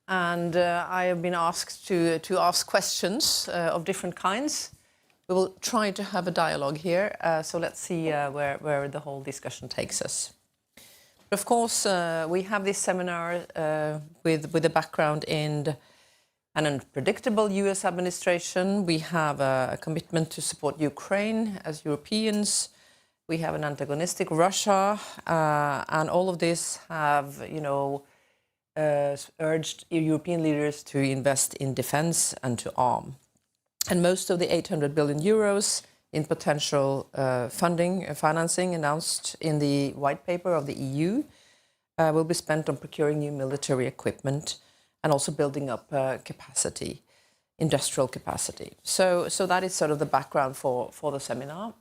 and I have been asked to ask questions of different kinds. We will try to have a dialogue here, so let's see where the whole discussion takes us. Of course, we have this seminar with a background in an unpredictable US administration. We have a commitment to support Ukraine as Europeans. We have an antagonistic Russia, and all of this have, urged European leaders to invest in defense and to arm. And most of the 800 billion euros in potential financing announced in the white paper of the EU will be spent on procuring new military equipment and also building up capacity, industrial capacity. So that is sort of the background for the seminar.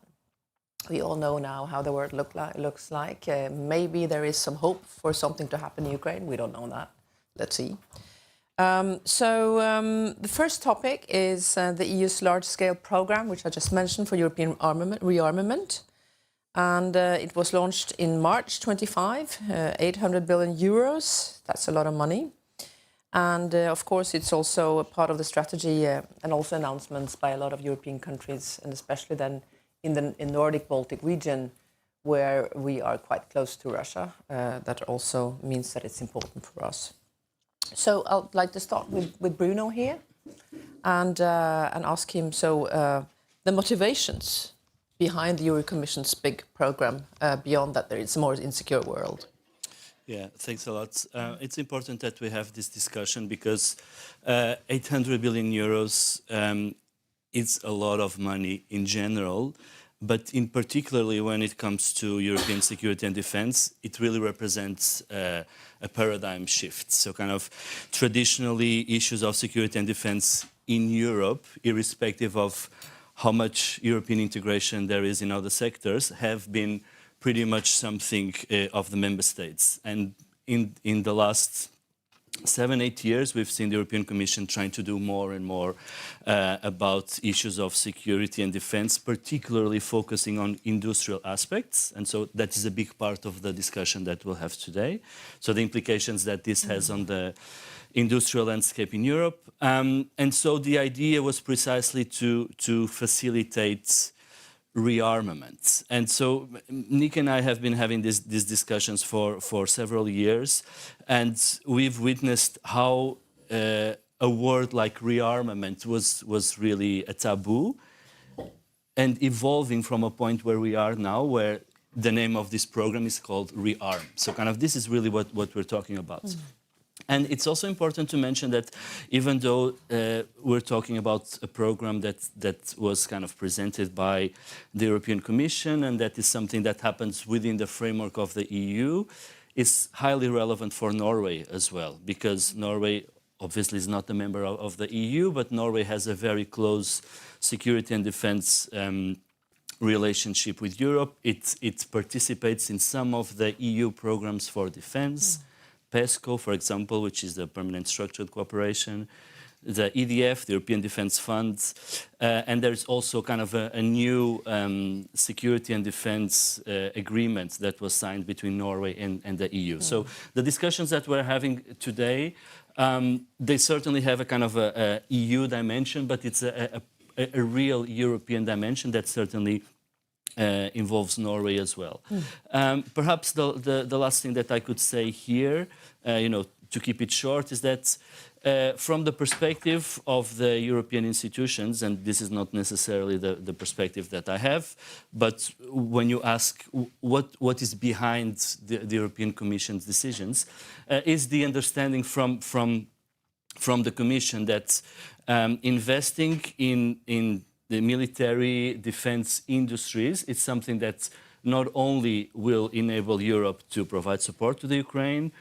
We all know now how the world looks like. Maybe there is some hope for something to happen in Ukraine. We don't know that. Let's see. The first topic is the EU's large-scale program, which I just mentioned, for European rearmament. And it was launched in March 25, 800 billion euros. That's a lot of money. And of course, it's also a part of the strategy and also announcements by a lot of European countries, and especially then in the Nordic-Baltic region, where we are quite close to Russia. That also means that it's important for us. So I'd like to start with Bruno here and ask him, the motivations behind the Euro Commission's big program, beyond that there is a more insecure world. Yeah, thanks a lot. It's important that we have this discussion because 800 billion euros is a lot of money in general, but in particularly when it comes to European security and defense, it really represents a paradigm shift. So kind of traditionally issues of security and defense in Europe, irrespective of how much European integration there is in other sectors, have been pretty much something of the member states. And in the last 7-8 years, we've seen the European Commission trying to do more and more about issues of security and defense, particularly focusing on industrial aspects. And so that is a big part of the discussion that we'll have today. So the implications that this has on the industrial landscape in Europe. And so the idea was precisely to facilitate rearmament. And so Nick and I have been having these discussions for several years, and we've witnessed how a word like rearmament was really a taboo, and evolving from a point where we are now, where the name of this program is called Rearm. So kind of this is really what we're talking about. And it's also important to mention that even though we're talking about a program that was kind of presented by the European Commission, and that is something that happens within the framework of the EU, it's highly relevant for Norway as well, because Norway obviously is not a member of the EU, but Norway has a very close security and defense relationship with Europe. It participates in some of the EU programs for defense. PESCO, for example, which is the Permanent Structured Cooperation, the EDF, the European Defence Fund, and there's also kind of a new security and defence agreement that was signed between Norway and the EU. So the discussions that we're having today, they certainly have a kind of a EU dimension, but it's a real European dimension that certainly involves Norway as well. Perhaps the last thing that I could say here, to keep it short, is that from the perspective of the European institutions, and this is not necessarily the perspective that I have, but when you ask what is behind the European Commission's decisions, is the understanding from the Commission that investing in the military defense industries, it's something that not only will enable Europe to provide support to the Ukraine,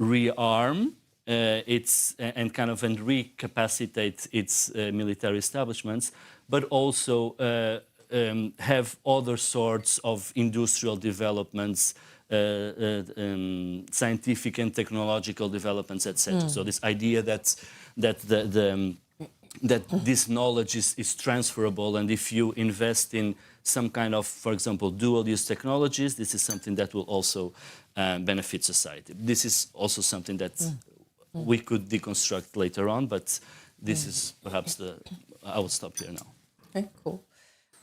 rearm and recapacitate its military establishments, but also have other sorts of industrial developments, scientific and technological developments, etc. So this idea that this knowledge is transferable, and if you invest in some kind of, for example, dual-use technologies, this is something that will also benefit society. This is also something that we could deconstruct later on, but this is perhaps I will stop here now. Okay, cool.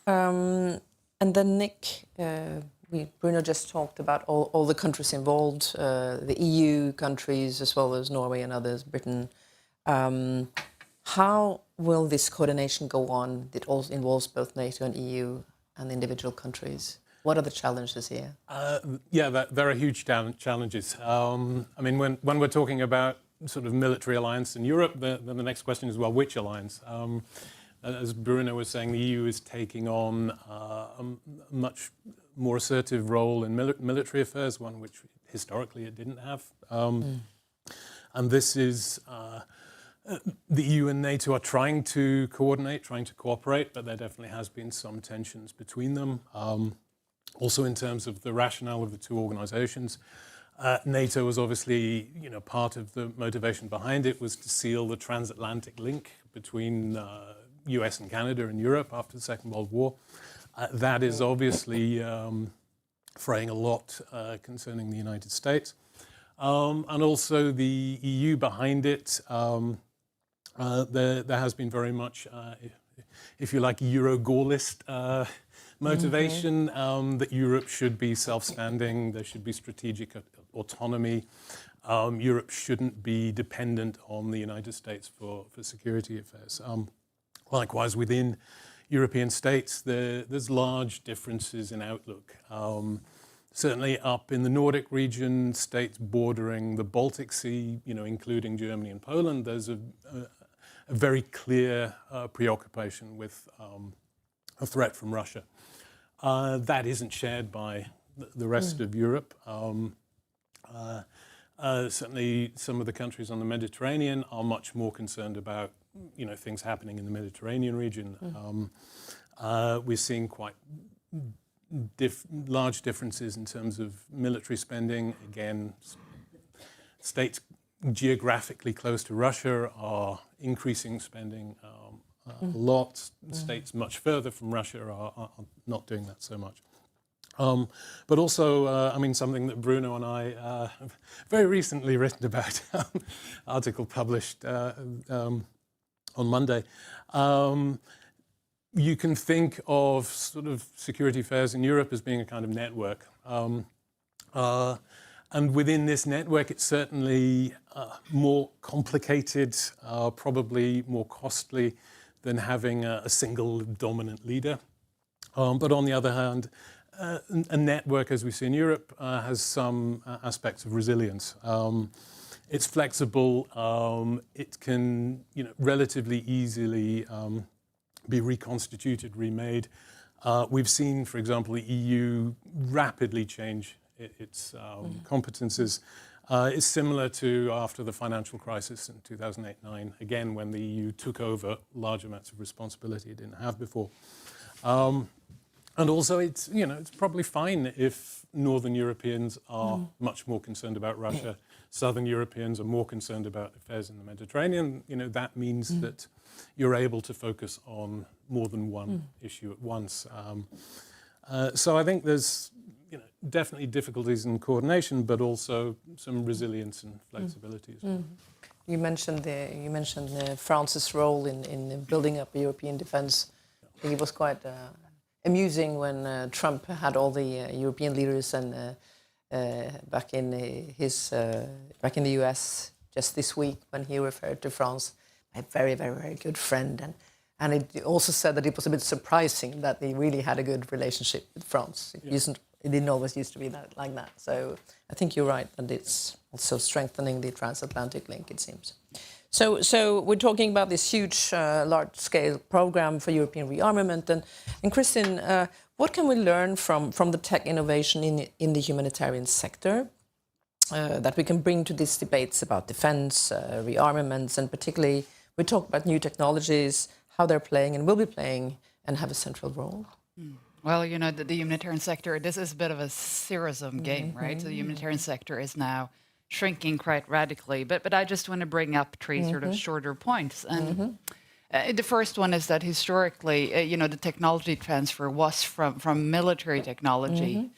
And then Nick, Bruno just talked about all the countries involved, the EU countries as well as Norway and others, Britain. How will this coordination go on? It also involves both NATO and EU and individual countries. What are the challenges here? There are huge challenges. I mean, when we're talking about sort of military alliance in Europe, then the next question is, well, which alliance? As Bruno was saying, the EU is taking on a much more assertive role in military affairs, one which historically it didn't have. And this is, the EU and NATO are trying to coordinate, trying to cooperate, but there definitely has been some tensions between them. Also in terms of the rationale of the two organizations. NATO was obviously, part of the motivation behind it was to seal the transatlantic link between US and Canada and Europe after the Second World War. That is obviously fraying a lot concerning the United States. And also the EU behind it. There has been very much, if you like, Euro-Gaullist motivation that Europe should be self-standing, there should be strategic autonomy. Europe shouldn't be dependent on the United States for security affairs. Likewise, within European states, there's large differences in outlook. Certainly up in the Nordic region, states bordering the Baltic Sea, including Germany and Poland, there's a very clear preoccupation with a threat from Russia. That isn't shared by the rest of Europe. Certainly some of the countries on the Mediterranean are much more concerned about things happening in the Mediterranean region. We're seeing quite large differences in terms of military spending. Again, states geographically close to Russia are increasing spending a lot. States much further from Russia are not doing that so much. But also, something that Bruno and I have very recently written about, article published on Monday. You can think of sort of security affairs in Europe as being a kind of network. And within this network, it's certainly more complicated, probably more costly than having a single dominant leader. But on the other hand, a network, as we see in Europe, has some aspects of resilience. It's flexible. It can, relatively easily be reconstituted, remade. We've seen, for example, the EU rapidly change its competences. It's similar to after the financial crisis in 2008-9, again, when the EU took over large amounts of responsibility it didn't have before. And also, it's probably fine if Northern Europeans are much more concerned about Russia. Southern Europeans are more concerned about affairs in the Mediterranean. That means that you're able to focus on more than one issue at once. So I think there's definitely difficulties in coordination, but also some resilience and flexibility as well. You mentioned France's role in building up European defence. I think it was quite amusing when Trump had all the European leaders and back in the US just this week when he referred to France, my very, very, very good friend, and it also said that it was a bit surprising that they really had a good relationship with France. It didn't always used to be like that. So I think you're right, and it's also strengthening the transatlantic link, it seems. So we're talking about this huge, large-scale program for European rearmament. And Kristin, what can we learn from the tech innovation in the humanitarian sector that we can bring to these debates about defense, rearmaments, and particularly we talk about new technologies, how they're playing and will be playing and have a central role? Well, the humanitarian sector, this is a bit of a zero-sum game, right? So the humanitarian sector is now shrinking quite radically. But I just want to bring up three sort of shorter points. And the first one is that historically, the technology transfer was from military technology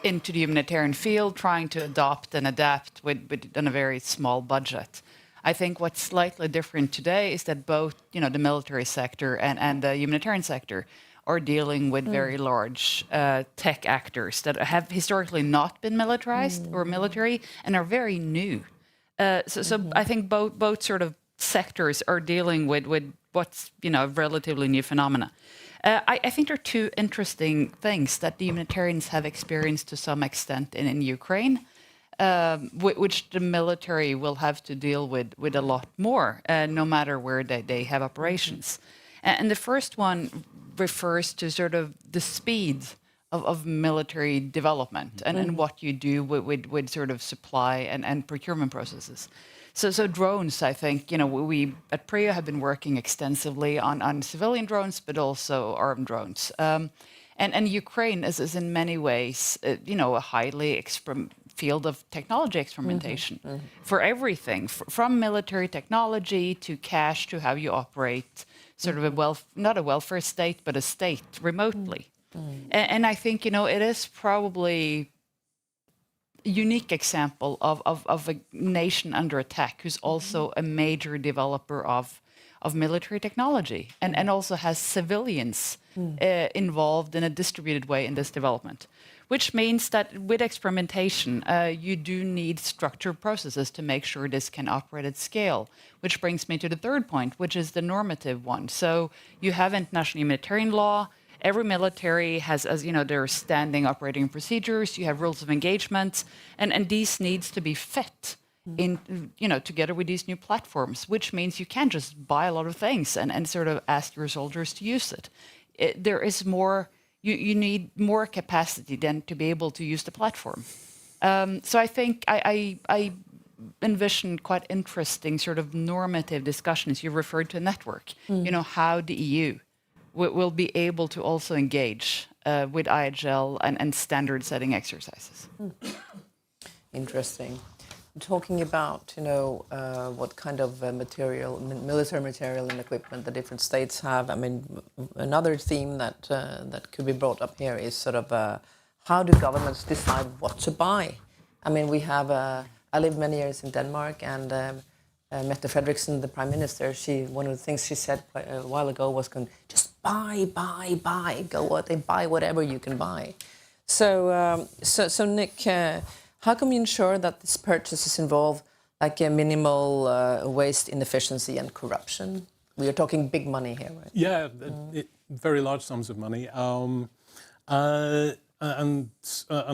into the humanitarian field, trying to adopt and adapt with on a very small budget. I think what's slightly different today is that both, the military sector and the humanitarian sector are dealing with very large tech actors that have historically not been militarized or military and are very new. So I think both sort of sectors are dealing with what's a relatively new phenomena. I think there are two interesting things that the humanitarians have experienced to some extent in Ukraine, which the military will have to deal with a lot more, no matter where they have operations. And the first one refers to sort of the speed of military development and what you do with sort of supply and procurement processes. So drones, I think, we at PRIO have been working extensively on civilian drones, but also armed drones. And Ukraine is in many ways, a highly field of technology experimentation for everything, from military technology to cash to how you operate sort of not a welfare state, but a state remotely. And I think, it is probably a unique example of a nation under attack who's also a major developer of military technology and also has civilians involved in a distributed way in this development, which means that with experimentation, you do need structured processes to make sure this can operate at scale, which brings me to the third point, which is the normative one. So you have international humanitarian law. Every military has, their standing operating procedures. You have rules of engagement, and these needs to be fit in, together with these new platforms, which means you can't just buy a lot of things and sort of ask your soldiers to use it. There is more. You need more capacity than to be able to use the platform. So I think I envision quite interesting sort of normative discussions. You referred to a network. How the EU will be able to also engage with IHL and standard setting exercises. Interesting. Talking about, what kind of military material and equipment the different states have. I mean, another theme that could be brought up here is sort of how do governments decide what to buy? I mean, we have. I lived many years in Denmark, and Mette Frederiksen, the Prime Minister, one of the things she said a while ago was, just buy, go out and buy whatever you can buy. So Nick, how can we ensure that these purchases involve like a minimal waste, inefficiency, and corruption? We are talking big money here, right? Yeah, very large sums of money. And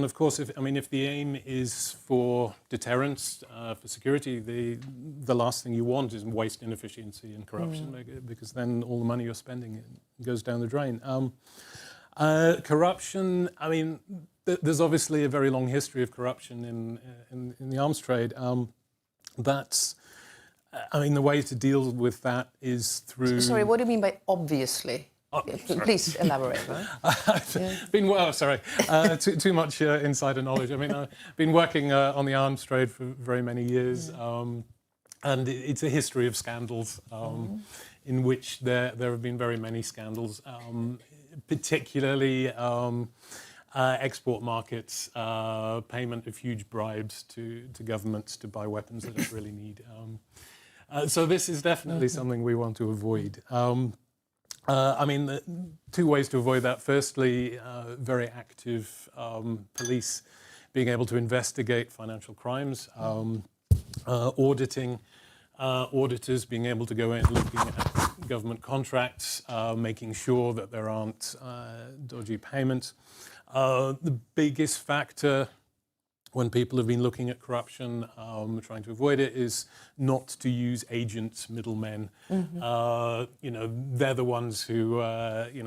of course, if the aim is for deterrence, for security, the last thing you want is waste, inefficiency, and corruption, because then all the money you're spending goes down the drain. Corruption. I mean, there's obviously a very long history of corruption in the arms trade. The way to deal with that is through. Sorry, what do you mean by obviously? Oh, please elaborate. Right? Too much insider knowledge. I mean, I've been working on the arms trade for very many years, and it's a history of scandals in which there have been very many scandals, particularly export markets, payment of huge bribes to governments to buy weapons they don't really need. So this is definitely something we want to avoid. The two ways to avoid that. Firstly, very active police being able to investigate financial crimes, auditing, auditors being able to go in looking at government contracts, making sure that there aren't dodgy payments. The biggest factor when people have been looking at corruption, trying to avoid it, is not to use agents, middlemen. They're the ones who,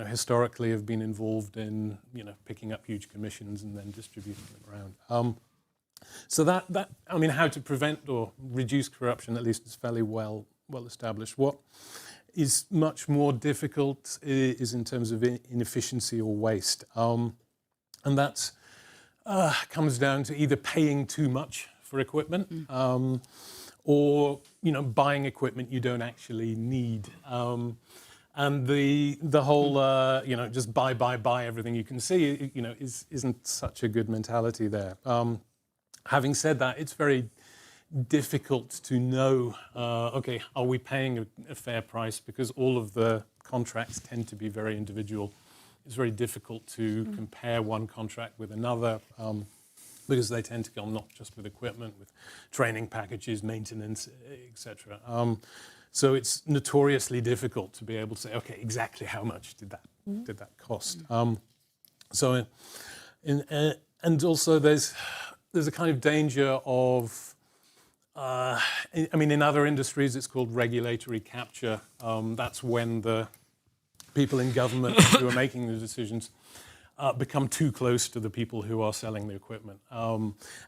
historically have been involved in, picking up huge commissions and then distributing them around. So how to prevent or reduce corruption, at least, is fairly well established. What is much more difficult is in terms of inefficiency or waste, and that's comes down to either paying too much for equipment, or buying equipment you don't actually need. And the whole just buy everything you can see isn't such a good mentality there. Having said that, it's very difficult to know, okay, are we paying a fair price? Because all of the contracts tend to be very individual. It's very difficult to compare one contract with another because they tend to go not just with equipment, with training packages, maintenance, etc. So it's notoriously difficult to be able to say, okay, exactly how much did that cost? And also there's a kind of danger of, I mean, in other industries it's called regulatory capture. That's when the people in government who are making the decisions become too close to the people who are selling the equipment.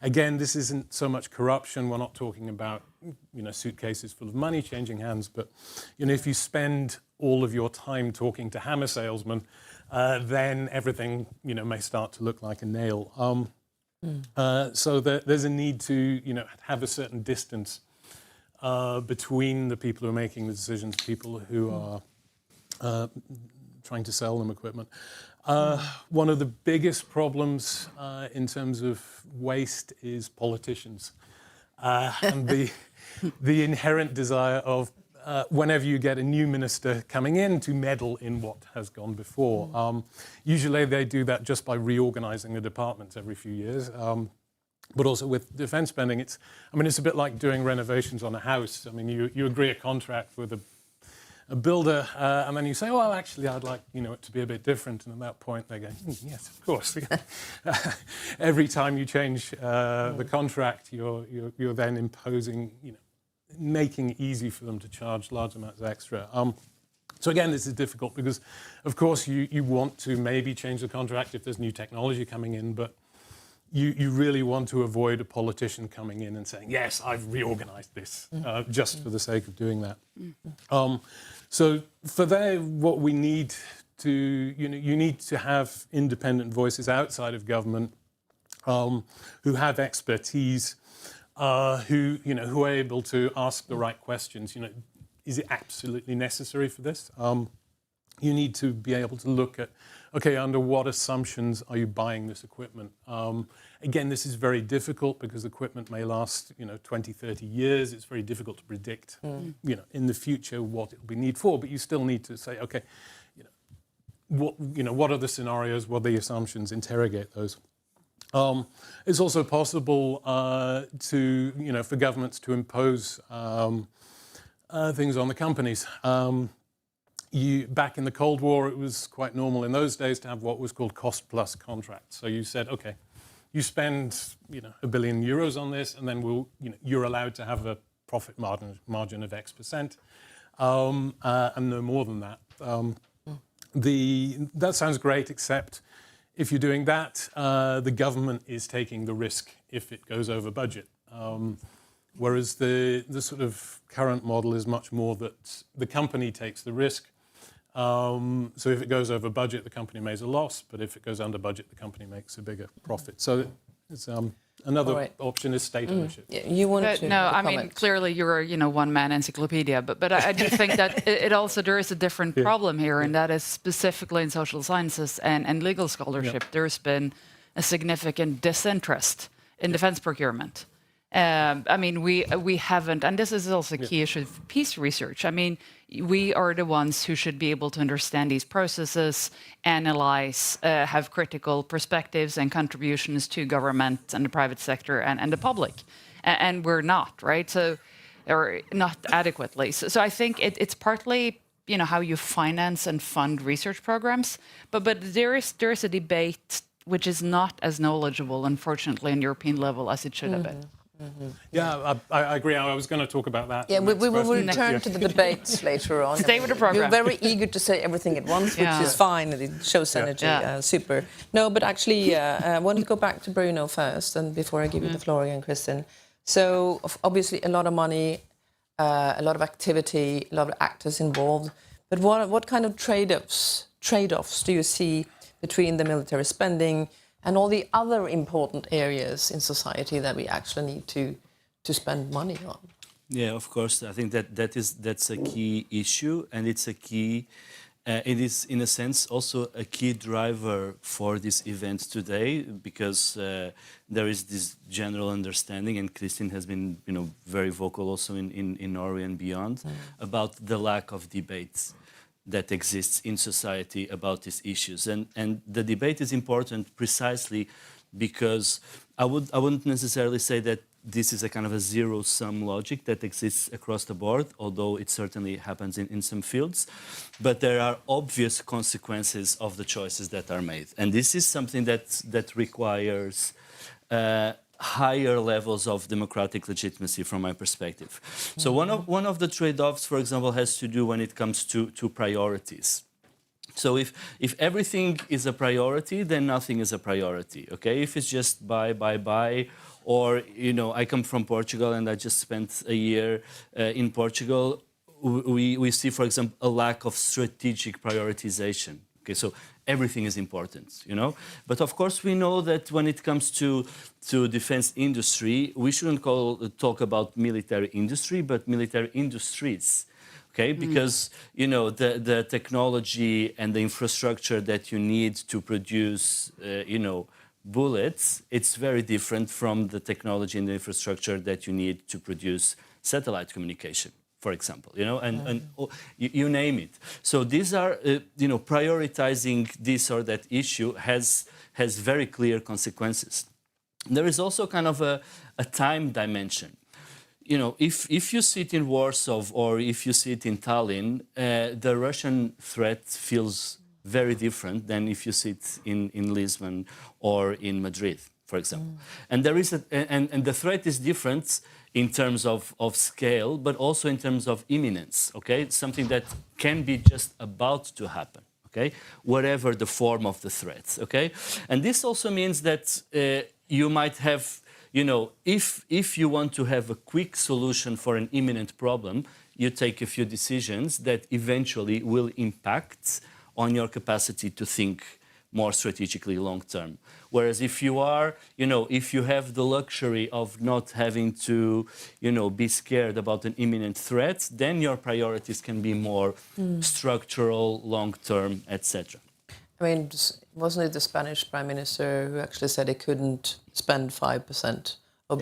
Again, this isn't so much corruption. We're not talking about, suitcases full of money changing hands. But, if you spend all of your time talking to hammer salesmen, then everything, may start to look like a nail. So there's a need to, have a certain distance between the people who are making the decisions, people who are trying to sell them equipment. One of the biggest problems in terms of waste is politicians and the inherent desire of whenever you get a new minister coming in to meddle in what has gone before. Usually they do that just by reorganizing the departments every few years. But also with defense spending, it's a bit like doing renovations on a house. I mean, you agree a contract with a builder, and then you say, well, actually, I'd like it to be a bit different. And at that point, they go, yes, of course. Every time you change the contract, you're then imposing, making it easy for them to charge large amounts extra. So again, this is difficult because, of course, you want to maybe change the contract if there's new technology coming in, but you really want to avoid a politician coming in and saying, yes, I've reorganized this, just for the sake of doing that. So for that, what we need to, you need to have independent voices outside of government who have expertise, who are able to ask the right questions. Is it absolutely necessary for this? You need to be able to look at, okay, under what assumptions are you buying this equipment? Again, this is very difficult because equipment may last, 20, 30 years. It's very difficult to predict, in the future what it will be need for. But you still need to say, okay, what are the scenarios? What are the assumptions? Interrogate those. It's also possible for governments to impose things on the companies. Back in the Cold War, it was quite normal in those days to have what was called cost-plus contracts. So you said, okay, you spend €1 billion on this, and then you're allowed to have a profit margin of X%, and no more than that. That sounds great, except if you're doing that, the government is taking the risk if it goes over budget. Whereas the sort of current model is much more that the company takes the risk. So if it goes over budget, the company makes a loss, but if it goes under budget, the company makes a bigger profit. So it's another option is state ownership. Yeah, you wanted to no, I comment. mean, clearly you're a one-man encyclopedia, but I do think that it also, there is a different problem here, and that is specifically in social sciences and legal scholarship. There's been a significant disinterest in defense procurement. We haven't, and this is also a key issue of peace research. We are the ones who should be able to understand these processes, analyze, have critical perspectives and contributions to government and the private sector and the public. And we're not, right? Or not adequately. So I think it's partly, how you finance and fund research programs, but there is a debate which is not as knowledgeable, unfortunately, on European level as it should have been. Yeah, I agree. I was going to to talk about that. Yeah, we will return to the debates later on. Stay with the program. You're very eager to say everything at once, which is fine, and it shows energy. Super. No, but actually, I want to go back to Bruno first, and before I give you the floor again, Kristin. So obviously, a lot of money, a lot of activity, a lot of actors involved. But what kind of trade-offs do you see between the military spending and all the other important areas in society that we actually need to spend money on? Yeah, of course. I think that's a key issue, and it's a key it is, in a sense, also a key driver for this event today, because there is this general understanding, and Kristin has been, very vocal also in Norway and beyond, about the lack of debates that exists in society about these issues. And the debate is important precisely because I wouldn't necessarily say that this is a kind of a zero-sum logic that exists across the board, although it certainly happens in some fields. But there are obvious consequences of the choices that are made. And this is something that requires higher levels of democratic legitimacy from my perspective. So one of the trade-offs, for example, has to do when it comes to priorities. So if everything is a priority, then nothing is a priority, okay? If it's just buy, or, I come from Portugal and I just spent a year in Portugal, we see, for example, a lack of strategic prioritization. Okay, so everything is important, But of course, we know that when it comes to defense industry, we shouldn't talk about military industry, but military industries. Okay, because the technology and the infrastructure that you need to produce, bullets, it's very different from the technology and the infrastructure that you need to produce satellite communication, for example, and you name it. So these are, prioritizing this or that issue has very clear consequences. There is also kind of a time dimension. If you sit in Warsaw or if you sit in Tallinn, the Russian threat feels very different than if you sit in Lisbon or in Madrid, for example. And there is and the threat is different in terms of scale, but also in terms of imminence. Okay, it's something that can be just about to happen. Okay, whatever the form of the threat. Okay, and this also means that you might have. If you want to have a quick solution for an imminent problem, you take a few decisions that eventually will impact on your capacity to think more strategically long term. Whereas if you are, if you have the luxury of not having to, be scared about an imminent threat, then your priorities can be more structural, long term, etc. I mean, wasn't it the Spanish Prime Minister who actually said he couldn't spend 5% of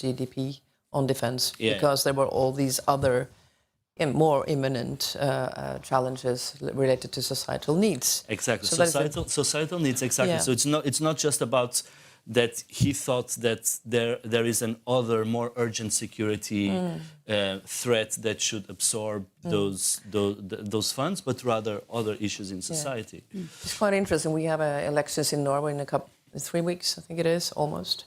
GDP on defense because there were all these other more imminent challenges related to societal needs? Exactly, so societal needs, exactly. Yeah. So it's not just about that he thought that there is an other more urgent security threat that should absorb those funds, but rather other issues in society. Yeah. It's quite interesting. We have elections in Norway in 3 weeks, I think it is, almost.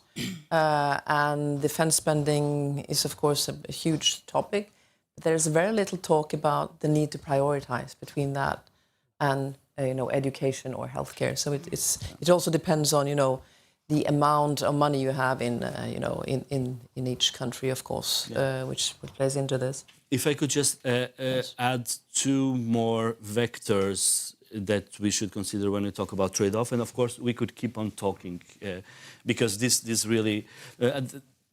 And defense spending is, of course, a huge topic. But there's very little talk about the need to prioritize between that and, education or healthcare. So it also depends on, the amount of money you have in each country, of course, which plays into this. If I could just add two more vectors that we should consider when we talk about trade-off, and of course we could keep on talking because this really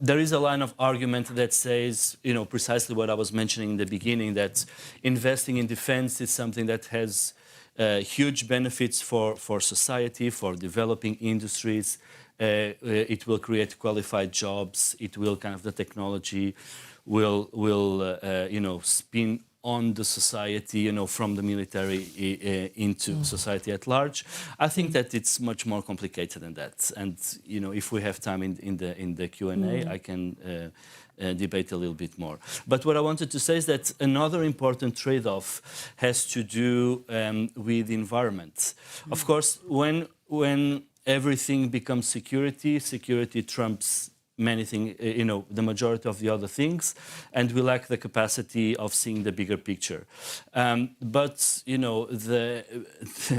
there is a line of argument that says precisely what I was mentioning in the beginning, that investing in defense is something that has huge benefits for society, for developing industries. It will create qualified jobs. It will the technology will spin on the society, from the military into society at large. I think that it's much more complicated than that. And if we have time in the Q&A, I can debate a little bit more. But what I wanted to say is that another important trade-off has to do with the environment. Of course, when everything becomes security trumps many things, the majority of the other things, and we lack the capacity of seeing the bigger picture. But, the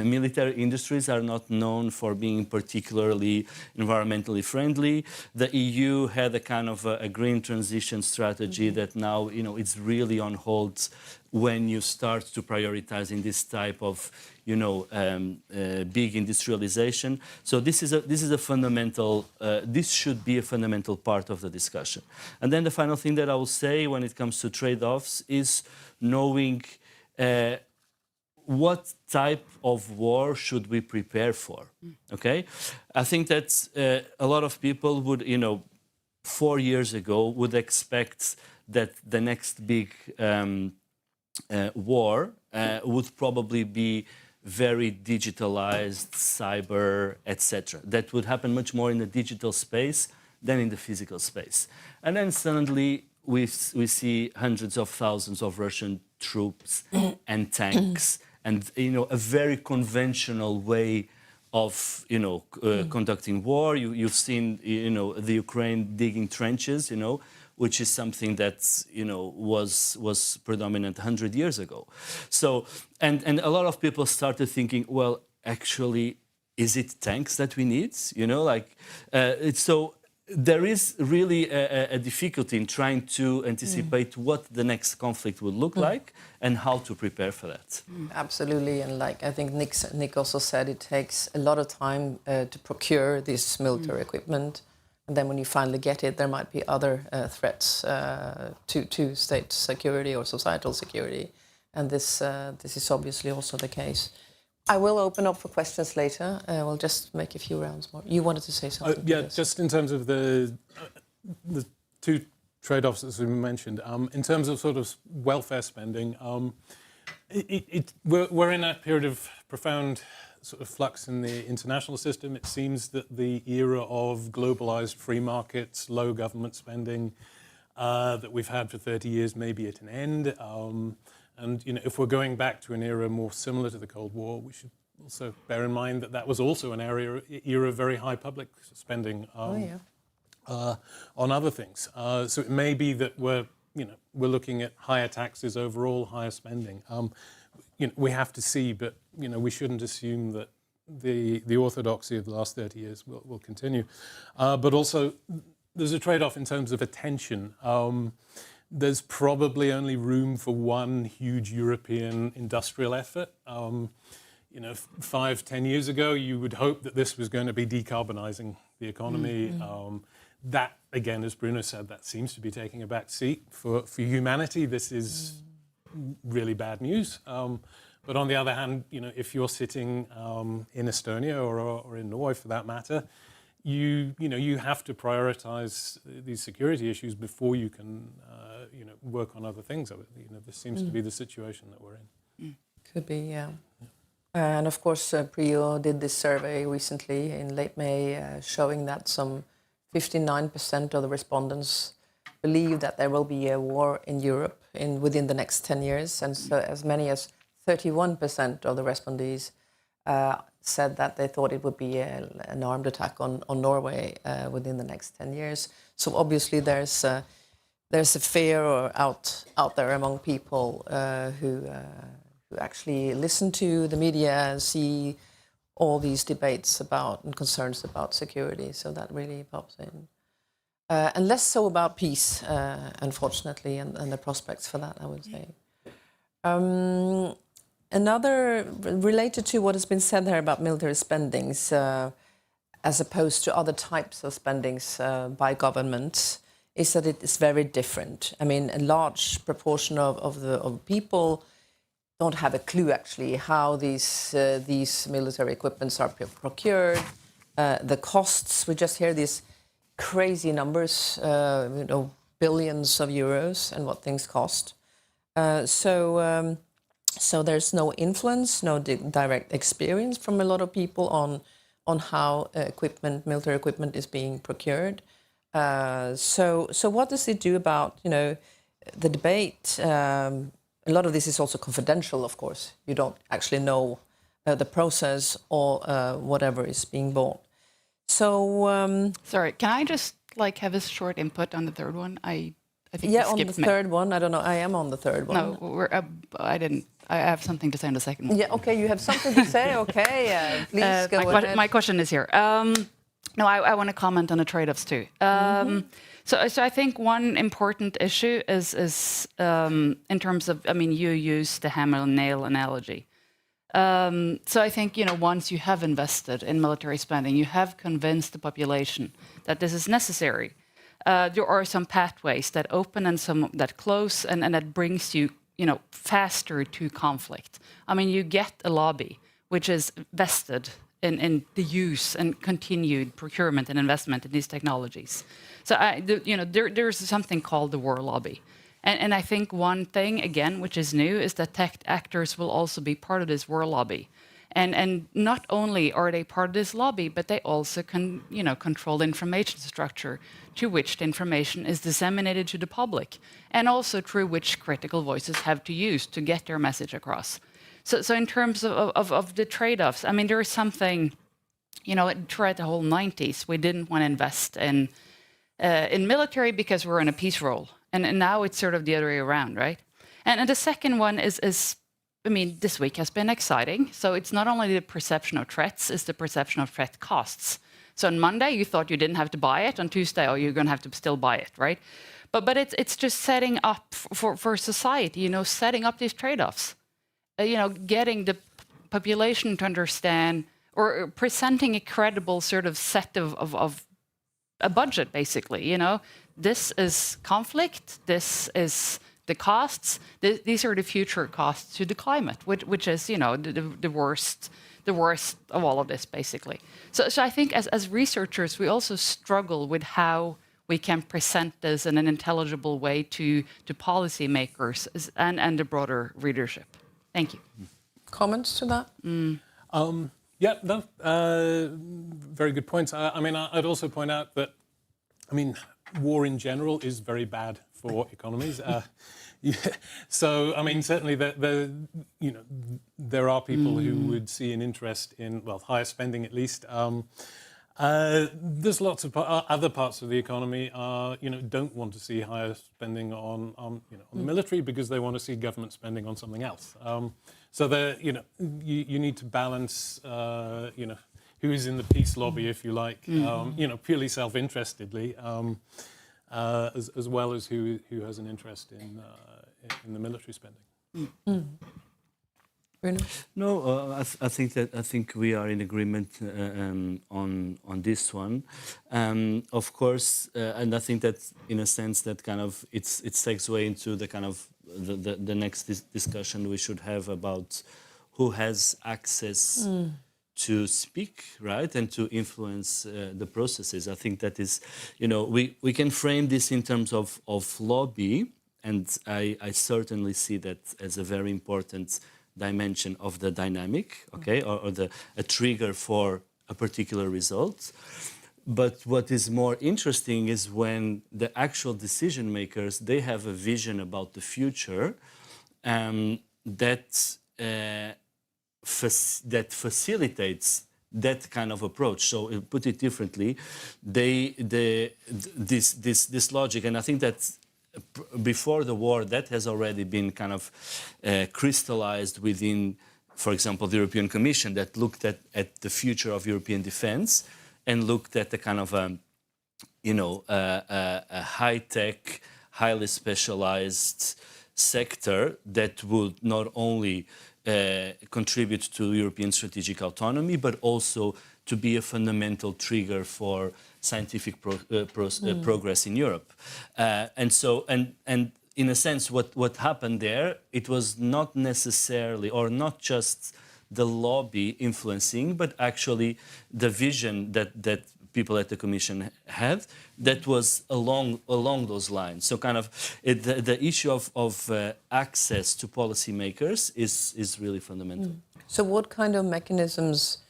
military industries are not known for being particularly environmentally friendly. The EU had a kind of a green transition strategy that now, it's really on hold when you start to prioritize in this type of big industrialization. So this is a fundamental. This should be a fundamental part of the discussion. And then the final thing that I will say when it comes to trade-offs is knowing what type of war should we prepare for? Okay, I think that a lot of people would, 4 years ago would expect that the next big war would probably be very digitalized, cyber, etc. That would happen much more in the digital space than in the physical space. And then suddenly we see hundreds of thousands of Russian troops and tanks and a very conventional way of conducting war. You've seen the Ukraine digging trenches, which is something that was predominant 100 years ago. So and a lot of people started thinking, well, actually, is it tanks that we need? So there is really a difficulty in trying to anticipate what the next conflict would look like and how to prepare for that. Absolutely, and I think Nick also said, it takes a lot of time to procure this military equipment, and then when you finally get it, there might be other threats to state security or societal security, and this is obviously also the case. I will open up for questions later. We'll just make a few rounds more. You wanted to say something? Yeah, just in terms of the two trade-offs that we mentioned. In terms of sort of welfare spending, we're in a period of profound sort of flux in the international system. It seems that the era of globalized free markets, low government spending that we've had for 30 years may be at an end. And if we're going back to an era more similar to the Cold War, we should also bear in mind that that was also an era of very high public spending on other things. So it may be that we're looking at higher taxes overall, higher spending. We have to see, but we shouldn't assume that the orthodoxy of the last 30 years will continue. But also, there's a trade-off in terms of attention. There's probably only room for one huge European industrial effort. 5-10 years ago, you would hope that this was going to be decarbonizing the economy. That, again, as Bruno said, that seems to be taking a back seat. For humanity, this is really bad news. But on the other hand, if you're sitting in Estonia or in Norway, for that matter, you have to prioritize these security issues before you can work on other things. This seems to be the situation that we're in. Could be, yeah. And of course, PRIO did this survey recently in late May, showing that some 59% of the respondents believe that there will be a war in Europe within the next 10 years, and so as many as 31% of the respondees said that they thought it would be an armed attack on Norway within the next 10 years. So obviously there's a fear out there among people who actually listen to the media and see all these debates about and concerns about security. So that really pops in. And less so about peace, unfortunately, and the prospects for that, I would say. Another, related to what has been said there about military spendings, as opposed to other types of spendings by governments, is that it is very different. I mean, a large proportion of people don't have a clue, actually, how these military equipments are procured, the costs. We just hear these crazy numbers, billions of euros, and what things cost. So there's no influence, no direct experience from a lot of people on how military equipment is being procured. So what does it do about the debate? A lot of this is also confidential, of course. You don't actually know the process or whatever is being bought. So sorry, can I just have a short input on the third one? I think yeah, on the third one. I don't know. I am on the third one. No, I didn't. I have something to say on the second one. Yeah. Okay. You have something to say. Okay. Please go ahead. My question is here. No, I want to comment on the trade-offs too. So I think one important issue is in terms of, you used the hammer and nail analogy. So I think, once you have invested in military spending, you have convinced the population that this is necessary. There are some pathways that open and some that close, and that brings you faster to conflict. I mean, you get a lobby which is vested in the use and continued procurement and investment in these technologies. So there's something called the war lobby. And I think one thing, again, which is new, is that tech actors will also be part of this war lobby. And not only are they part of this lobby, but they also control the information structure to which the information is disseminated to the public, and also through which critical voices have to use to get their message across. So in terms of the trade-offs, I mean, there is something, throughout the whole 90s, we didn't want to invest in military because we're in a peace role. And now it's sort of the other way around, right? And the second one is, I mean, this week has been exciting. So it's not only the perception of threats, it's the perception of threat costs. So on Monday, you thought you didn't have to buy it. On Tuesday, you're going to have to still buy it, right? But it's just setting up for society, setting up these trade-offs. Getting the population to understand, or presenting a credible sort of set of a budget, basically, This is conflict, this is the costs, these are the future costs to the climate, which is, the worst of all of this, basically. So I think as researchers, we also struggle with how we can present this in an intelligible way to policymakers and the broader readership. Thank you. Comments to that? Yeah, no, very good points. I mean, I'd also point out that, war in general is very bad for economies. So, I mean, certainly there are people who would see an interest in, higher spending at least. There's lots of other parts of the economy, don't want to see higher spending on the military because they want to see government spending on something else. So you need to balance, who is in the peace lobby, if you like, purely self-interestedly, as well as who has an interest in the military spending. No, I think we are in agreement on this one. Of course, and I think that in a sense that kind of it segues into the kind of the next discussion we should have about who has access to speak, right, and to influence the processes. I think that is, we can frame this in terms of lobby, and I certainly see that as a very important dimension of the dynamic, okay, or a trigger for a particular result. But what is more interesting is when the actual decision makers, they have a vision about the future that facilitates that kind of approach. So put it differently, this logic, and I think that before the war, that has already been kind of crystallized within, for example, the European Commission, that looked at the future of European defense and looked at the kind of a high-tech, highly specialized sector that would not only contribute to European strategic autonomy, but also to be a fundamental trigger for scientific progress in Europe. And in a sense, what happened there, it was not necessarily, or not just the lobby influencing, but actually the vision that people at the Commission had that was along those lines. So kind of the issue of access to policymakers is really fundamental. So what kind of mechanisms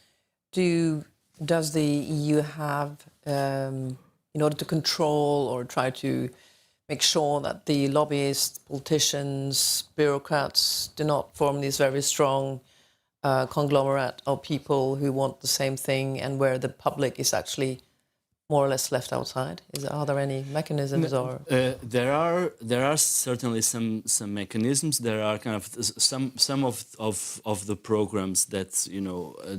does the EU have in order to control or try to make sure that the lobbyists, politicians, bureaucrats do not form these very strong conglomerate of people who want the same thing, and where the public is actually more or less left outside? Are there any mechanisms? Or there are certainly some mechanisms. There are kind of some of the programs that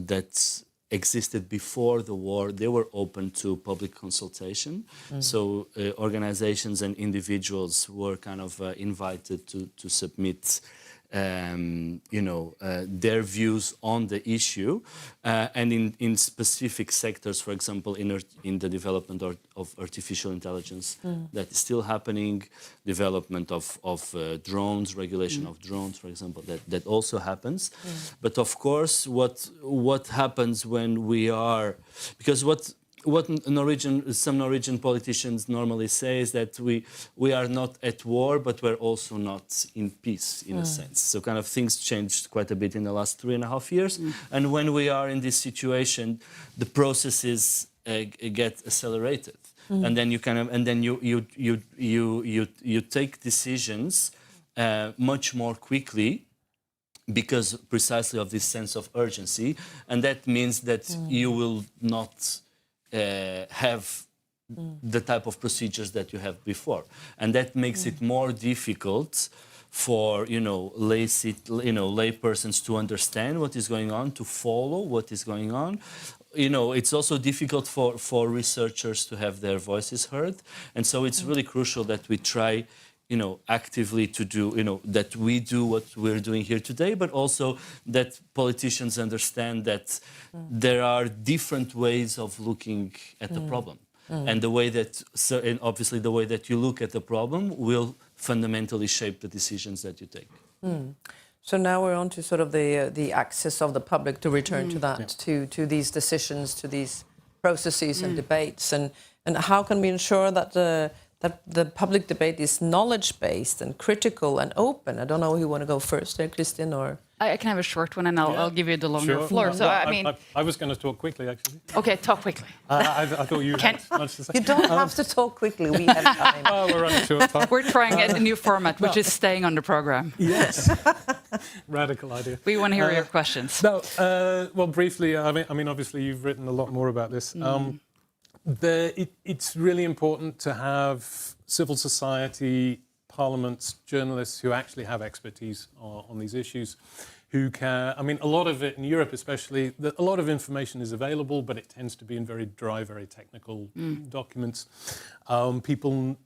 that existed before the war. They were open to public consultation. So organizations and individuals were kind of invited to submit their views on the issue, and in specific sectors, for example, in the development of artificial intelligence, that is still happening, development of drones, regulation of drones, for example, that also happens. But of course, what happens when we are, because what some Norwegian politicians normally say is that we are not at war, but we're also not in peace, in a sense. So kind of things changed quite a bit in the last 3.5 years. And when we are in this situation, the processes get accelerated. And then you take decisions much more quickly, because precisely of this sense of urgency. And that means that you will not have the type of procedures that you have before, and that makes it more difficult for lay persons to understand what is going on, to follow what is going on. It's also difficult for researchers to have their voices heard, and so it's really crucial that we try actively to do, that we do what we're doing here today, but also that politicians understand that there are different ways of looking at the problem. And the way that, and obviously the way that you look at the problem will fundamentally shape the decisions that you take. So now we're on to sort of the access of the public, to return to that, to these decisions, to these processes and debates, and how can we ensure that the public debate is knowledge-based and critical and open? I don't know who you want to go first there, Kristin, or... I can have a short one, and I'll give you the longer Sure. floor. So, I was going to talk quickly, actually. Okay, talk quickly. I thought you had much to say. You don't have to talk quickly, we have time. Oh, we're running short time. We're trying a new format, which is staying on the program. Yes. Radical idea. We want to hear your questions. No, well, briefly, I mean, obviously, you've written a lot more about this. It's really important to have civil society, parliaments, journalists who actually have expertise on these issues, who can, I mean, a lot of it in Europe especially, a lot of information is available, but it tends to be in very dry, very technical documents. People,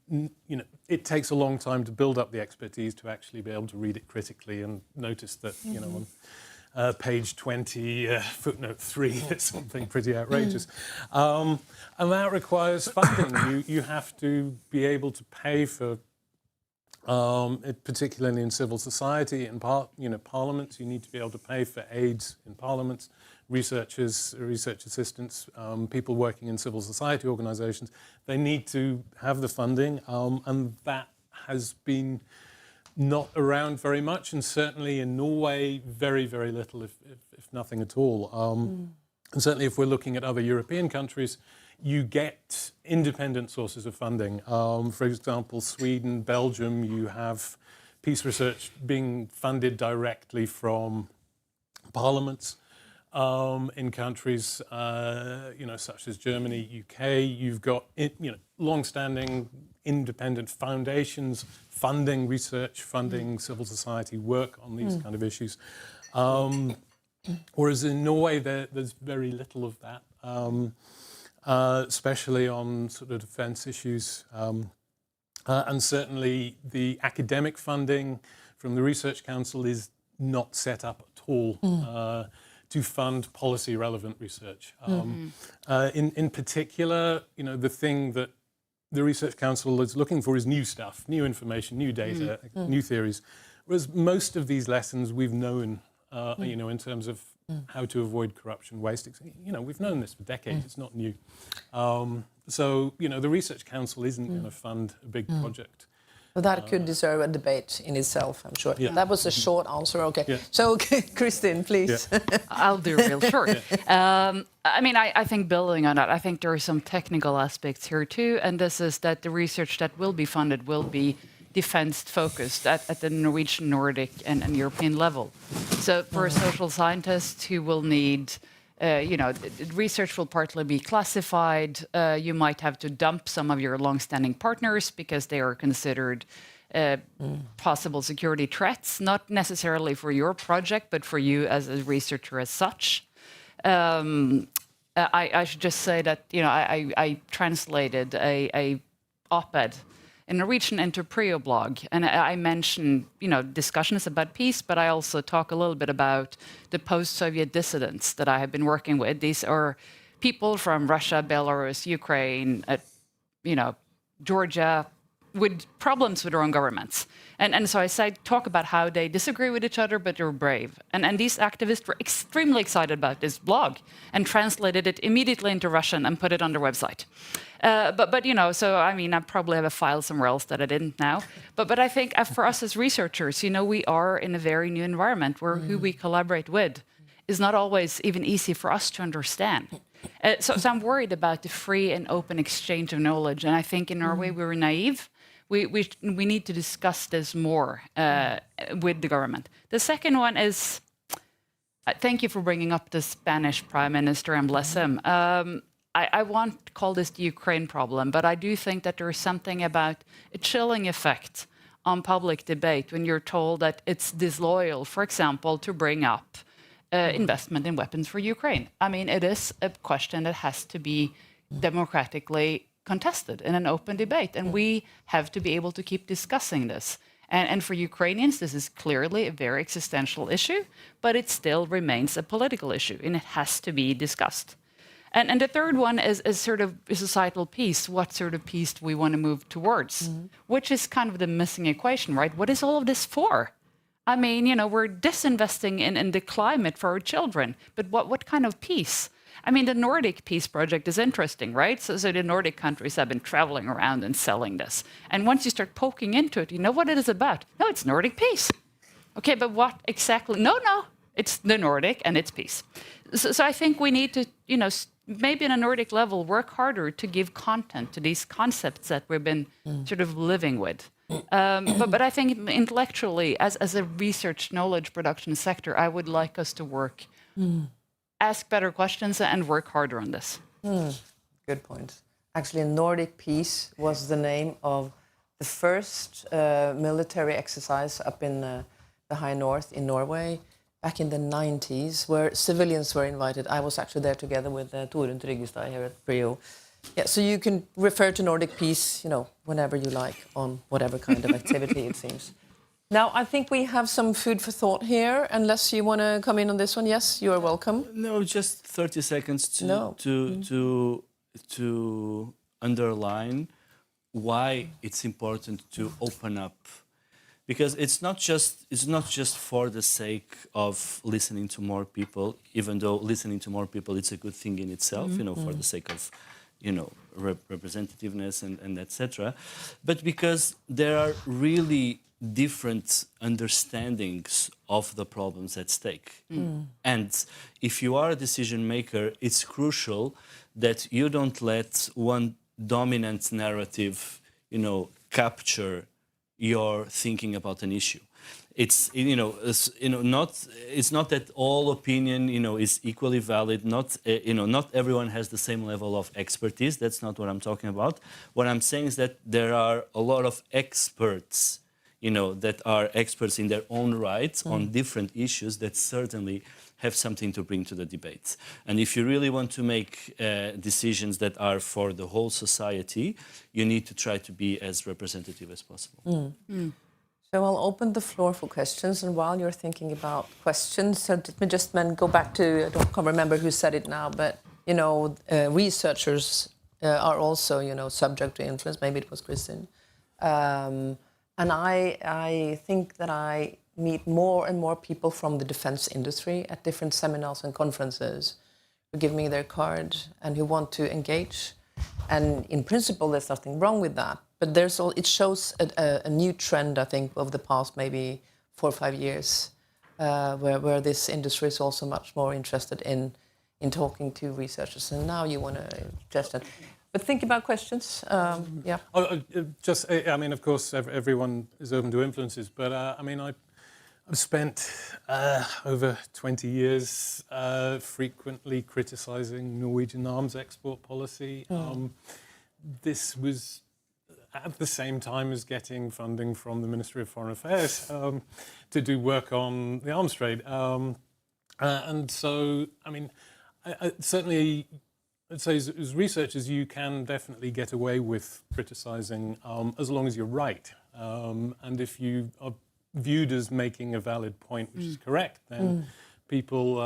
it takes a long time to build up the expertise to actually be able to read it critically and notice that, on page 20, footnote 3, there's something pretty outrageous. And that requires funding. You have to be able to pay for, particularly in civil society and parliaments, you need to be able to pay for aides in parliaments, researchers, research assistants, people working in civil society organisations. They need to have the funding, and that has been not around very much, and certainly in Norway, very, very little, if nothing at all. And certainly if we're looking at other European countries, you get independent sources of funding. For example, Sweden, Belgium, you have peace research being funded directly from parliaments. In countries, such as Germany, UK, you've got, long-standing independent foundations funding research, funding civil society work on these kind of issues. Whereas in Norway, there's very little of that, especially on sort of defence issues. And certainly the academic funding from the Research Council is not set up at all to fund policy-relevant research. In particular, the thing that the Research Council is looking for is new stuff, new information, new data, new theories. Whereas most of these lessons we've known, in terms of how to avoid corruption, waste. We've known this for decades. It's not new. So, the Research Council isn't going to fund a big project. Well, that could deserve a debate in itself, I'm sure. Yeah. That was a short answer, okay. Yeah. So, Kristin, please. Yeah. I'll do real short. I think building on that, I think there are some technical aspects here too, and this is that the research that will be funded will be defense-focused at the Norwegian, Nordic, and European level. So for a social scientist who will need, research will partly be classified. You might have to dump some of your long-standing partners because they are considered possible security threats, not necessarily for your project, but for you as a researcher as such. I should just say that, I translated a op-ed in Norwegian into PRIO blog, and I mention, discussions about peace, but I also talk a little bit about the post-Soviet dissidents that I have been working with. These are people from Russia, Belarus, Ukraine, Georgia, with problems with their own governments. And so I talk about how they disagree with each other, but they're brave. And these activists were extremely excited about this blog and translated it immediately into Russian and put it on their website. So I probably have a file somewhere else that I didn't now. But I think for us as researchers, we are in a very new environment where who we collaborate with is not always even easy for us to understand. So I'm worried about the free and open exchange of knowledge. And I think in Norway we were naive. We need to discuss this more with the government. The second one is, thank you for bringing up the Spanish Prime Minister, and bless him. I won't call this the Ukraine problem, but I do think that there is something about a chilling effect on public debate when you're told that it's disloyal, for example, to bring up investment in weapons for Ukraine. It is a question that has to be democratically contested in an open debate, and we have to be able to keep discussing this. And for Ukrainians, this is clearly a very existential issue, but it still remains a political issue, and it has to be discussed. And the third one is sort of societal peace. What sort of peace do we want to move towards? Which is kind of the missing equation, right? What is all of this for? We're disinvesting in the climate for our children, but what kind of peace? The Nordic Peace Project is interesting, right? So the Nordic countries have been traveling around and selling this. And once you start poking into it, you know what it is about? No, it's Nordic peace. Okay, but what exactly? No, it's the Nordic and it's peace. So I think we need to, maybe on a Nordic level, work harder to give content to these concepts that we've been sort of living with. But I think intellectually, as a research knowledge production sector, I would like us to work, ask better questions and work harder on this. Good point. Actually, Nordic Peace was the name of the first military exercise up in the high north in Norway back in the 90s, where civilians were invited. I was actually there together with Torunn Tryggestad here at PRIO. Yeah, so you can refer to Nordic Peace, whenever you like, on whatever kind of activity it seems. Now, I think we have some food for thought here, unless you want to come in on this one. Yes, you are welcome. No, just 30 seconds to underline why it's important to open up. Because it's not just for the sake of listening to more people, even though listening to more people, it's a good thing in itself, for the sake of, representativeness and etc. But because there are really different understandings of the problems at stake. And if you are a decision maker, it's crucial that you don't let one dominant narrative, capture your thinking about an issue. It's not that all opinion is equally valid. Not everyone has the same level of expertise. That's not what I'm talking about. What I'm saying is that there are a lot of experts, that are experts in their own right on different issues that certainly have something to bring to the debate. And if you really want to make decisions that are for the whole society, you need to try to be as representative as possible. So I'll open the floor for questions, and while you're thinking about questions, so let me just go back to, I can't remember who said it now, but researchers are also subject to influence. Maybe it was Kristin, and I think that I meet more and more people from the defense industry at different seminars and conferences who give me their card and who want to engage. And in principle, there's nothing wrong with that. But it shows a new trend, I think, over the past maybe 4 or 5 years, where this industry is also much more interested in talking to researchers. And now you want to suggest that. But think about questions. Yeah. Of course, everyone is open to influences, but I've spent over 20 years frequently criticising Norwegian arms export policy. This was at the same time as getting funding from the Ministry of Foreign Affairs to do work on the arms trade. And so, certainly I'd say as researchers, you can definitely get away with criticizing as long as you're right. And if you are viewed as making a valid point, which is correct, then people,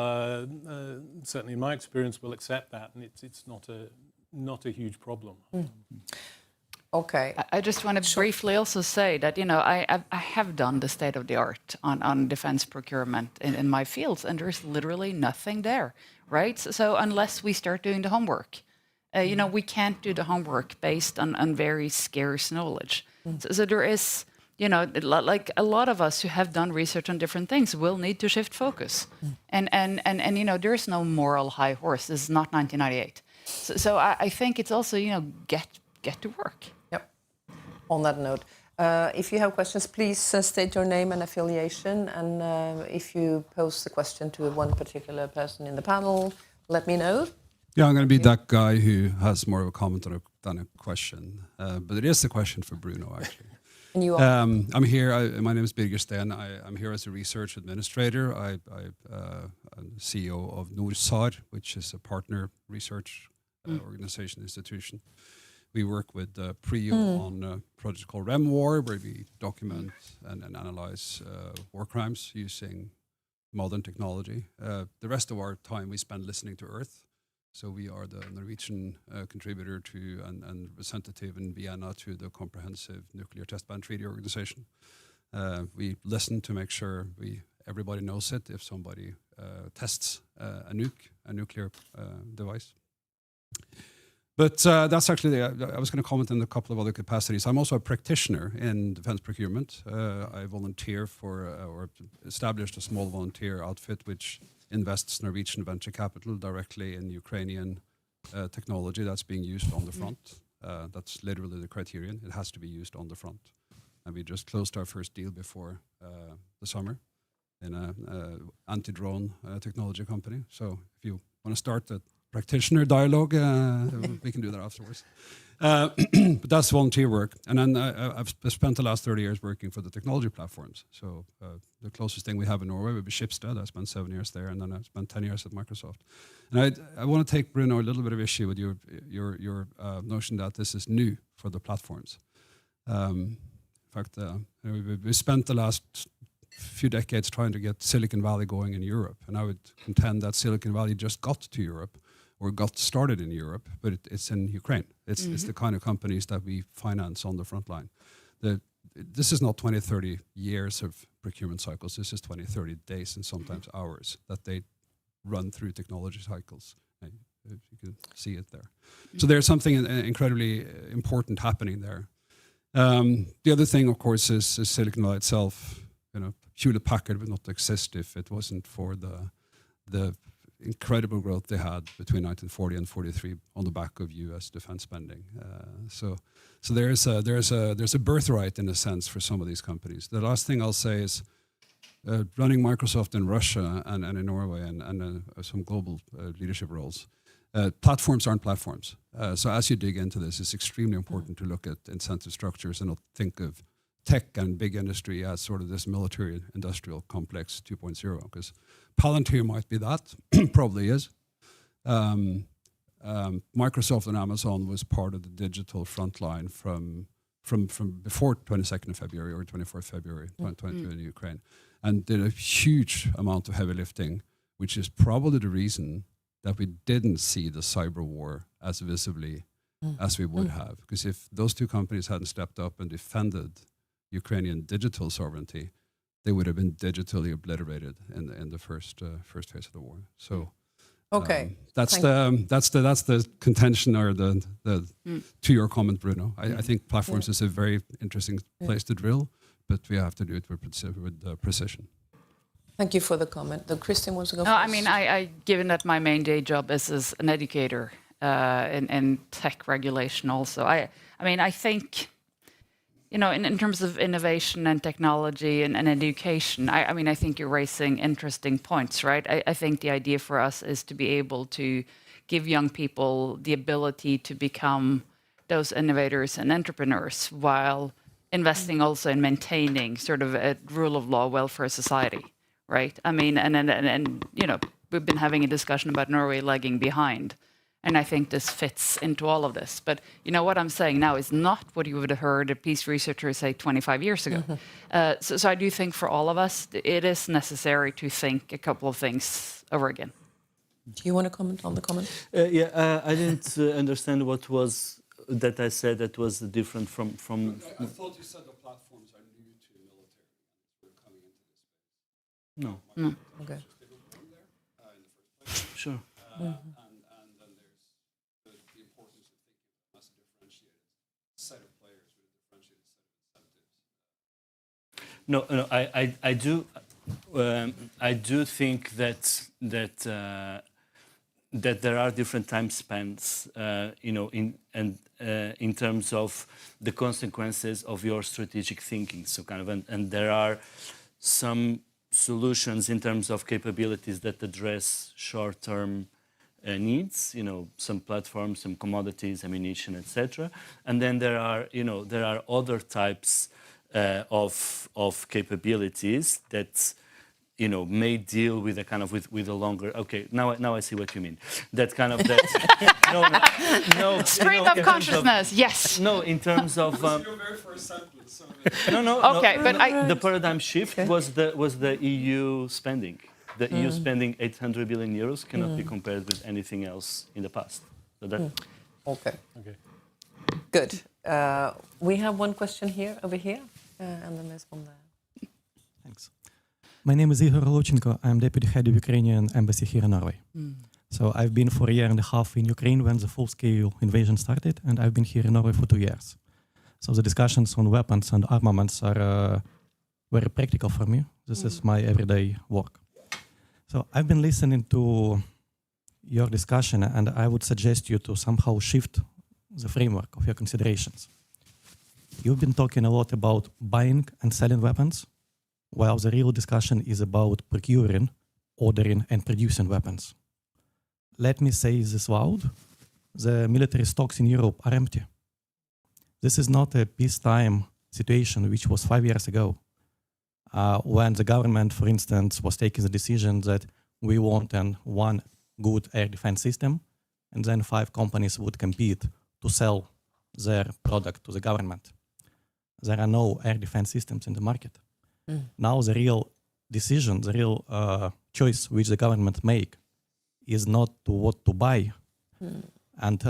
certainly in my experience, will accept that, and it's not a huge problem. Okay. I just want to briefly also say that, I have done the state of the art on defense procurement in my fields, and there's literally nothing there, right? So unless we start doing the homework, we can't do the homework based on very scarce knowledge. So there is, like a lot of us who have done research on different things will need to shift focus. And there is no moral high horse. This is not 1998. So I think it's also, get to work. Yep. On that note, if you have questions, please state your name and affiliation. And if you pose the question to one particular person in the panel, let me know. Yeah, I'm going to be that guy who has more of a comment than a question. But it is a question for Bruno, actually. And you are? I'm here. My name is Bergtora. I'm here as a research administrator. I'm CEO of NorSAR, which is a partner research organization institution. We work with PRIO on a project called RemWar, where we document and analyze war crimes using modern technology. The rest of our time we spend listening to Earth. So we are the Norwegian contributor to and representative in Vienna to the Comprehensive Nuclear Test Ban Treaty Organization. We listen to make sure everybody knows it if somebody tests a nuclear device. But that's actually, I was going to comment on a couple of other capacities. I'm also a practitioner in defense procurement. I volunteer for, or established a small volunteer outfit which invests Norwegian venture capital directly in Ukrainian technology that's being used on the front. That's literally the criterion. It has to be used on the front. And we just closed our first deal before the summer in an anti-drone technology company. So if you want to start a practitioner dialogue, we can do that afterwards. But that's volunteer work. And then I've spent the last 30 years working for the technology platforms. So the closest thing we have in Norway would be Schibsted. I spent 7 years there, and then I spent 10 years at Microsoft. And I want to take, Bruno, a little bit of issue with your notion that this is new for the platforms. In fact, we spent the last few decades trying to get Silicon Valley going in Europe. And I would contend that Silicon Valley just got to Europe or got started in Europe, but it's in Ukraine. It's the kind of companies that we finance on the front line. This is not 20, 30 years of procurement cycles. This is 20, 30 days and sometimes hours that they run through technology cycles. You can see it there. So there's something incredibly important happening there. The other thing, of course, is Silicon Valley itself. Hewlett Packard would not exist if it wasn't for the incredible growth they had between 1940 and 43 on the back of U.S. defense spending. So there's a birthright in a sense for some of these companies. The last thing I'll say is running Microsoft in Russia and in Norway and some global leadership roles. Platforms aren't platforms. So as you dig into this, it's extremely important to look at incentive structures and not think of tech and big industry as sort of this military industrial complex 2.0, because Palantir might be that, probably is. Microsoft and Amazon was part of the digital frontline from before 22nd of February or 24th February 2022 in Ukraine, and did a huge amount of heavy lifting, which is probably the reason that we didn't see the cyber war as visibly as we would have. Because if those two companies hadn't stepped up and defended Ukrainian digital sovereignty, they would have been digitally obliterated in the first phase of the war. So, okay, that's the contention, or the to your comment, Bruno. I think platforms is a very interesting place to drill, but we have to do it with precision. Thank you for the comment. Kristin wants to go no, first. I mean, I given that my main day job is as an educator in tech regulation also, I mean, I think, in terms of innovation and technology and education, I mean, I think you're raising interesting points, right? I think the idea for us is to be able to give young people the ability to become those innovators and entrepreneurs while investing also in maintaining sort of a rule of law welfare society. Right. I mean, and we've been having a discussion about Norway lagging behind. And I think this fits into all of this. But what I'm saying now is not what you would have heard a peace researcher say 25 years ago. So I do think for all of us, it is necessary to think a couple of things over again. Do you want to comment on the comment? I didn't understand what was that I said that was different from. I thought you said the platforms are new to military. We're coming into this space. No. Okay. Sure. And then there's the importance of thinking as a differentiated set of players with a differentiated set of incentives. I do think that there are different time spans, in terms of the consequences of your strategic thinking. So and there are some solutions in terms of capabilities that address short-term needs, some platforms, some commodities, ammunition, etc. And then there are other types of capabilities that may deal with a with a longer. Okay, now I see what you mean. That kind of that. no. Stream of consciousness. Yes. No, in terms of. Your very first sentence. No. Okay, but the paradigm shift was the EU spending. The EU spending 800 billion euros cannot be compared with anything else in the past. So that. Okay. Good. We have one question over here, and then there's one there. Thanks. My name is Igor Lochenko. I'm deputy head of Ukrainian embassy here in Norway. So I've been for a year and a half in Ukraine when the full-scale invasion started, and I've been here in Norway for 2 years. So the discussions on weapons and armaments are very practical for me. This is my everyday work. So I've been listening to your discussion, and I would suggest you to somehow shift the framework of your considerations. You've been talking a lot about buying and selling weapons, while the real discussion is about procuring, ordering, and producing weapons. Let me say this loud. The military stocks in Europe are empty. This is not a peacetime situation, which was 5 years ago, when the government, for instance, was taking the decision that we want one good air defense system, and then 5 companies would compete to sell their product to the government. There are no air defense systems in the market. Now the real decision, the real choice which the government make is not to what to buy. And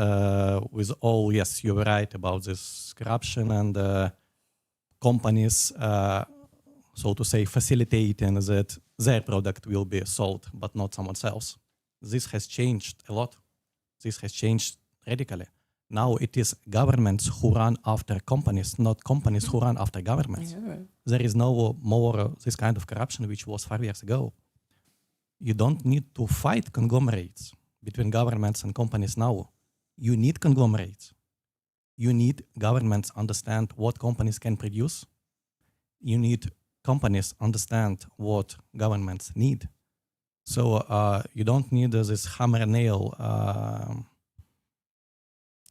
with all, yes, you're right about this corruption and companies, so to say, facilitating that their product will be sold, but not someone else. This has changed a lot. This has changed radically. Now it is governments who run after companies, not companies who run after governments. Yeah. There is no more this kind of corruption which was 5 years ago. You don't need to fight conglomerates between governments and companies now. You need conglomerates. You need governments understand what companies can produce. You need companies understand what governments need. So you don't need this hammer and nail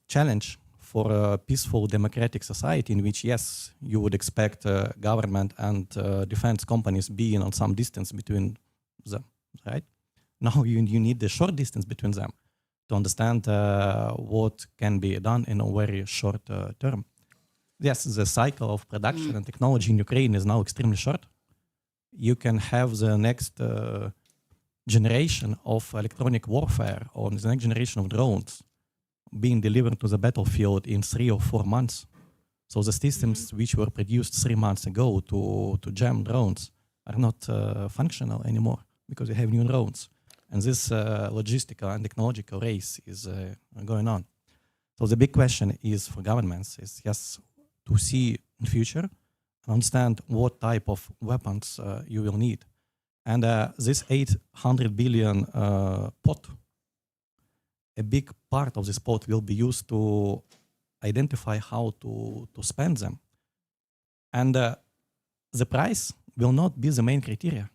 challenge for a peaceful democratic society in which, yes, you would expect government and defense companies being on some distance between them, right? Now you need the short distance between them to understand what can be done in a very short term. Yes, the cycle of production and technology in Ukraine is now extremely short. You can have the next generation of electronic warfare or the next generation of drones being delivered to the battlefield in 3 or 4 months. So the systems which were produced 3 months ago to jam drones are not functional anymore because you have new drones. And this logistical and technological race is going on. So the big question is for governments is, yes, to see in future, understand what type of weapons you will need. And this 800 billion pot, a big part of this pot will be used to identify how to spend them. And the price will not be the main criteria.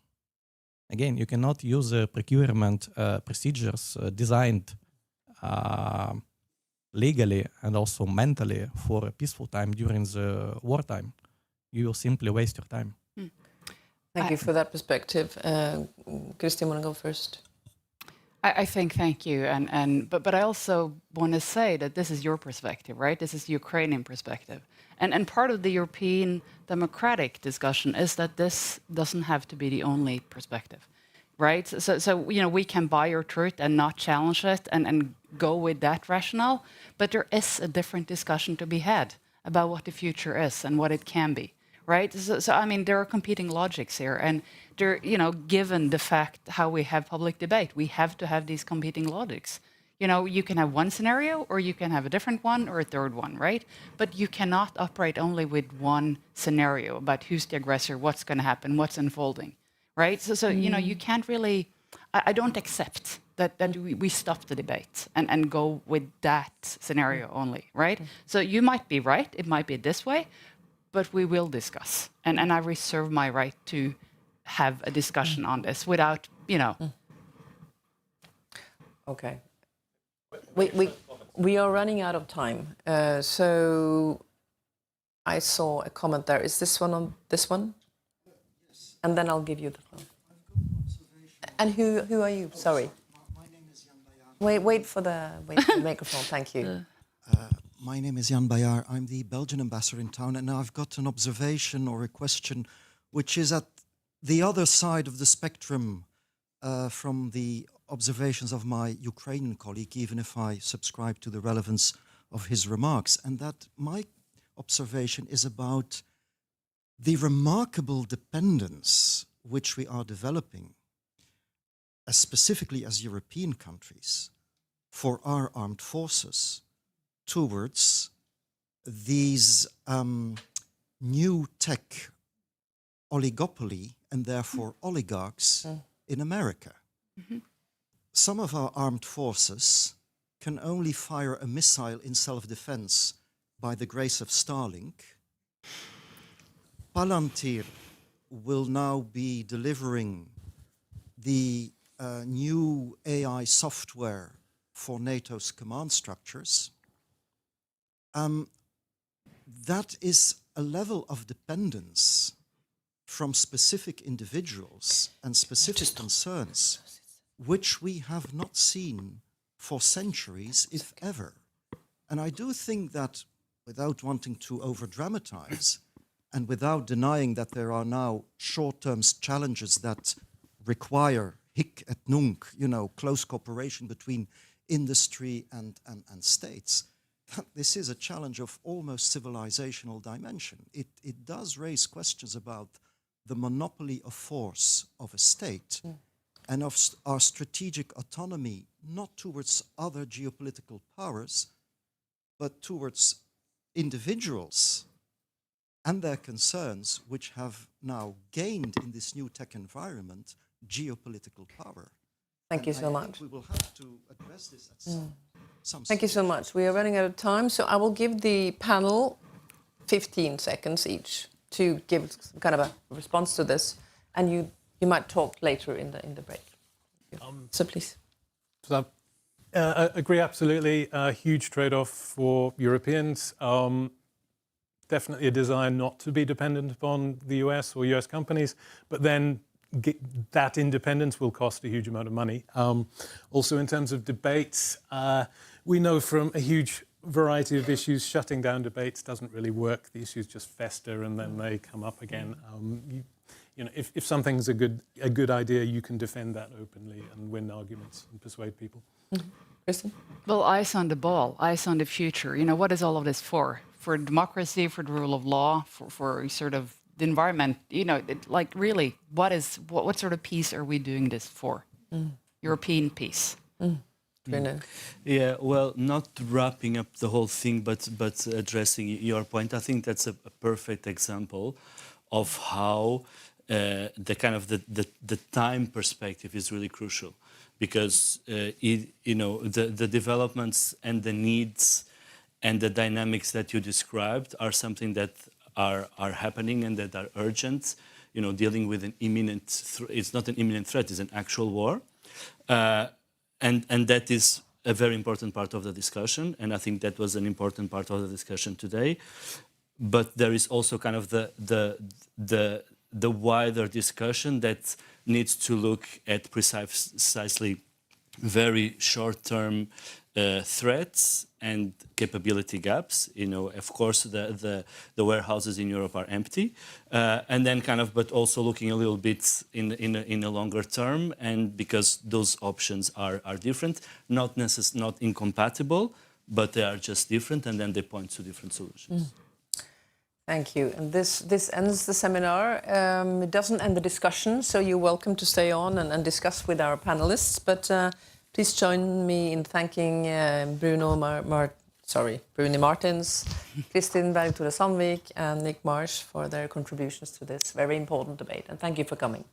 Again, you cannot use procurement procedures designed legally and also mentally for a peaceful time during the wartime. You will simply waste your time. Thank you for that perspective. Kristin, want to go first? I think, thank you, but I also want to say that this is your perspective, right? This is the Ukrainian perspective, and part of the European democratic discussion is that this doesn't have to be the only perspective, right? So you know, we can buy your truth and not challenge it and go with that rationale, but there is a different discussion to be had about what the future is and what it can be. Right, so I mean, there are competing logics here, and there, you know, given the fact how we have public debate, we have to have these competing logics. You know, you can have one scenario, or you can have a different one, or a third one, right? But you cannot operate only with one scenario about who's the aggressor, what's going to happen, what's unfolding, right? So you know, you can't really. I don't accept that we stop the debate and go with that scenario only, right? So you might be right, it might be this way, but we will discuss. And I reserve my right to have a discussion on this without, you know. Okay. We are running out of time. So I saw a comment there. Is this one on this one? And then I'll give you the phone. And who are you? Sorry. My name is Jan Bayar. Wait for the microphone. Thank you. My name is Jan Bayar. I'm the Belgian ambassador in town, and I've got an observation or a question, which is at the other side of the spectrum from the observations of my Ukrainian colleague, even if I subscribe to the relevance of his remarks. And that my observation is about the remarkable dependence which we are developing, specifically as European countries, for our armed forces towards these new tech oligopoly and therefore oligarchs in America. Mm-hmm. Some of our armed forces can only fire a missile in self-defense by the grace of Starlink. Palantir will now be delivering the new AI software for NATO's command structures. That is a level of dependence from specific individuals and specific concerns which we have not seen for centuries, if ever. And I do think that, without wanting to over-dramatize and without denying that there are now short-term challenges that require hic et nunc, you know, close cooperation between industry and states, this is a challenge of almost civilizational dimension. It does raise questions about the monopoly of force of a state and of our strategic autonomy, not towards other geopolitical powers, but towards individuals and their concerns, which have now gained in this new tech environment geopolitical power. Thank you so much. We will have to address this at some Thank you so much. We are running out of time, so I will give the panel 15 seconds each to give kind of a response to this, and you might talk later in the break. So please. So I agree absolutely. A huge trade-off for Europeans. Definitely a desire not to be dependent upon the US or US companies, but then that independence will cost a huge amount of money. Also, in terms of debates, we know from a huge variety of issues, shutting down debates doesn't really work. The issues just fester and then they come up again. You know, if something's a good idea, you can defend that openly and win arguments and persuade people. Kristin? Well, eyes on the ball, eyes on the future. You know, what is all of this for? For democracy, for the rule of law, for sort of the environment. You know, like really, what sort of peace are we doing this for? European peace. Yeah, well, not wrapping up the whole thing, but addressing your point. I think that's a perfect example of how the kind of the time perspective is really crucial, because you know, the developments and the needs and the dynamics that you described are something that are happening and that are urgent. You know, dealing with an imminent it's not an imminent threat; it's an actual war. And that is a very important part of the discussion, and I think that was an important part of the discussion today. But there is also kind of the wider discussion that needs to look at precisely very short-term threats and capability gaps. Of course, the warehouses in Europe are empty, and then but also looking a little bit in a longer term, and because those options are different, not incompatible, but they are just different, and then they point to different solutions. Thank you. And this ends the seminar. It doesn't end the discussion, so you're welcome to stay on and discuss with our panelists. But please join me in thanking Bruni Martins, Kristin Bergtora Sandvik, and Nick Marsh for their contributions to this very important debate. And thank you for coming.